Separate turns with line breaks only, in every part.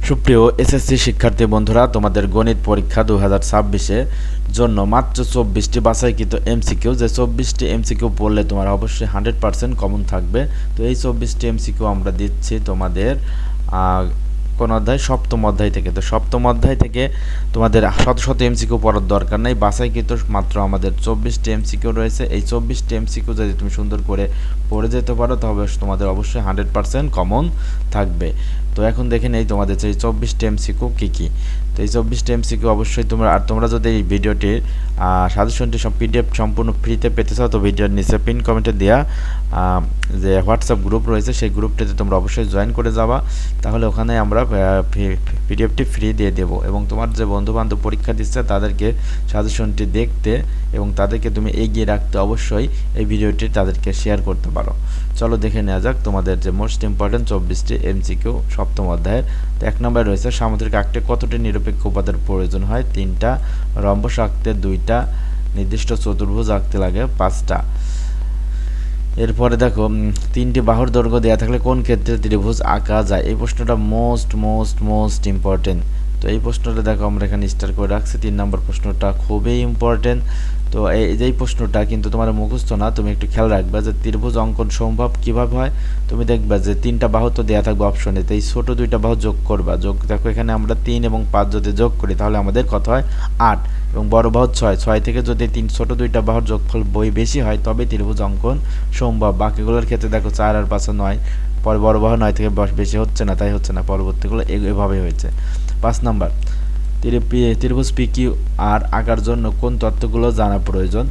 সুপ্রিয় এসএসসি শিক্ষার্থী বন্ধুরা, তোমাদের গণিত পরীক্ষা 2026-এর জন্য মাত্র 24টি বাছাইকৃত এমসিকিউ, যে 24টি এমসিকিউ পড়লে তোমার অবশ্যই 100% কমন থাকবে। তো এই 24টি এমসিকিউ আমরা দিচ্ছি তোমাদের কোন অধ্যায়? সপ্তম অধ্যায় থেকে। তো সপ্তম অধ্যায় থেকে তোমাদের শত শত এমসিকিউ পড়ার দরকার নেই, বাছাইকৃত মাত্র আমাদের 24টি এমসিকিউ রয়েছে। এই 24টি এমসিকিউ যদি তুমি সুন্দর করে পড়ে যেতে পারো তবে তোমাদের অবশ্যই 100% কমন থাকবে। তো এখন দেখে নেই তোমাদের এই 24টি এমসিকিউ কী কী। তো এই 24টি এমসিকিউ অবশ্যই তোমরা যদি এই ভিডিওটির সাজেশনটি পিডিএফ সম্পূর্ণ ফ্রিতে পেতে চাও তো ভিডিওর নিচে পিন কমেন্টে দেওয়া যে হোয়াটসঅ্যাপ গ্রুপ রয়েছে সেই গ্রুপটিতে তোমরা অবশ্যই জয়েন করে যাবা, তাহলে ওখানে আমরা পিডিএফটি ফ্রি দিয়ে দেবো এবং তোমার যে বন্ধুবান্ধব পরীক্ষা দিচ্ছে তাদেরকে সাজেশনটি দেখতে এবং তাদেরকে তুমি এগিয়ে রাখতে অবশ্যই এই ভিডিওটি তাদেরকে শেয়ার করতে পারো। চলো দেখে নেওয়া যাক তোমাদের যে মোস্ট ইম্পর্টেন্ট 24টি এমসিকিউ সপ্তম অধ্যায়ের। তো 1 নম্বরে রয়েছে সামুদ্রিক আঁকতে কতটি নিরপেক্ষ উপাদানের প্রয়োজন হয়? 3টা। রম্বস আঁকতে 2টা। নির্দিষ্ট চতুর্ভুজ আঁকতে লাগে 5টা। এরপরে দেখো 3টি বাহুর দৈর্ঘ্য দেওয়া থাকলে কোন ক্ষেত্রে ত্রিভুজ আঁকা যায়? এই প্রশ্নটা মোস্ট ইম্পর্টেন্ট। তো এই প্রশ্নটা দেখো আমরা এখানে স্টার করে রাখছি। 3 নম্বর প্রশ্নটা খুবই ইম্পর্টেন্ট। তো এই প্রশ্নটা কিন্তু তোমার মুখস্থ না, তুমি একটু খেয়াল রাখবে যে ত্রিভুজ অঙ্কন সম্ভব কিভাবে হয়। তুমি দেখবে যে 3টা বাহু তো দেওয়া থাকবে অপশনে, তো এই ছোট 2টা বাহু যোগ করবা। দেখো এখানে আমরা 3 এবং 5 যদি যোগ করি তাহলে আমাদের কত হয়? 8 এবং বড় বাহু 6 থেকে যদি ছোট 2টা বাহুর যোগফল বেশি হয় তবে ত্রিভুজ অঙ্কন সম্ভব। বাকিগুলোর ক্ষেত্রে দেখো 4 আর 5 9, পরে বড় বাহু 9 থেকে বেশি হচ্ছে না, তাই হচ্ছে না। পরবর্তীগুলো এভাবেই হয়েছে। 5 নাম্বার ত্রিভুজ পিকিউ আর আঁকার জন্য কোন তথ্যগুলো জানা প্রয়োজন?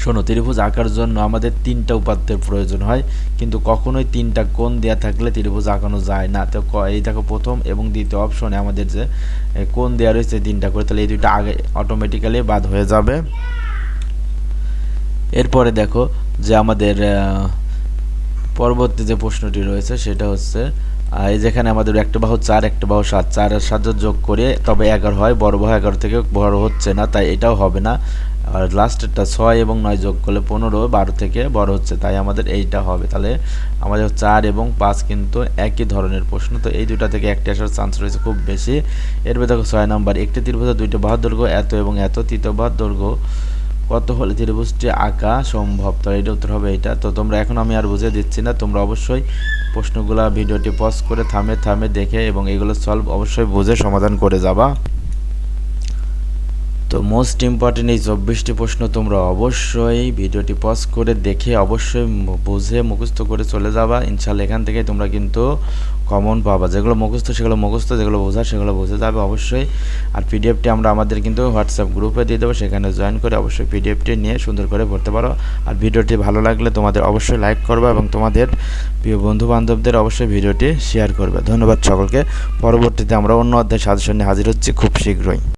শোনো, ত্রিভুজ আঁকার জন্য আমাদের 3টা উপাত্তের প্রয়োজন হয়, কিন্তু কখনোই 3টা কোণ দেওয়া থাকলে ত্রিভুজ আঁকানো যায় না। তো এই দেখো প্রথম এবং দ্বিতীয় অপশনে আমাদের যে কোণ দেওয়া রয়েছে 3টা করে, তাহলে এই দুইটা আগে অটোমেটিক্যালি বাদ হয়ে যাবে। এরপরে দেখো যে আমাদের পরবর্তী যে প্রশ্নটি রয়েছে সেটা হচ্ছে এই যেখানে আমাদের একটা বাহু 4 একটা বাহু 7, 4 আর 7 যোগ করে তবে 11 হয়, বড় বাহু 11 থেকে বড় হচ্ছে না, তাই এটাও হবে না। আর লাস্টেরটা 6 এবং 9 যোগ করলে 15, 12 থেকে বড় হচ্ছে, তাই আমাদের এইটা হবে। তাহলে আমাদের 4 এবং 5 কিন্তু একই ধরনের প্রশ্ন, তো এই দুটা থেকে একটি আসার চান্স রয়েছে খুব বেশি। এরপর দেখো 6 নাম্বার একটি ত্রিভুজের 2টা বাহুর দৈর্ঘ্য এত এবং এত, তৃতীয় বাহুর দৈর্ঘ্য কত হলে ত্রিভুজটি আঁকা সম্ভব? তো এটা উত্তর হবে এইটা। তো তোমরা এখন আমি আর বুঝিয়ে দিচ্ছি না, তোমরা অবশ্যই প্রশ্নগুলা ভিডিওটি পজ করে থামে দেখে এবং এগুলো সলভ অবশ্যই বুঝে সমাধান করে যাবা। তো মোস্ট ইম্পর্টেন্ট এই 24টি প্রশ্ন তোমরা অবশ্যই ভিডিওটি পজ করে দেখে অবশ্যই বুঝে মুখস্থ করে চলে যাবা। ইনশাল্লাহ এখান থেকে তোমরা কিন্তু কমন পাবা। যেগুলো মুখস্থ সেগুলো মুখস্থ, যেগুলো বোঝা সেগুলো বুঝে যাবে অবশ্যই। আর পিডিএফটি আমরা আমাদের কিন্তু হোয়াটসঅ্যাপ গ্রুপে দিয়ে দেবো, সেখানে জয়েন করে অবশ্যই পিডিএফটি নিয়ে সুন্দর করে পড়তে পারো। আর ভিডিওটি ভালো লাগলে তোমাদের অবশ্যই লাইক করবে এবং তোমাদের প্রিয় বন্ধু বান্ধবদের অবশ্যই ভিডিওটি শেয়ার করবে। ধন্যবাদ সকলকে। পরবর্তীতে আমরা অন্য অধ্যায় সাজেশন নিয়ে হাজির হচ্ছি খুব শীঘ্রই।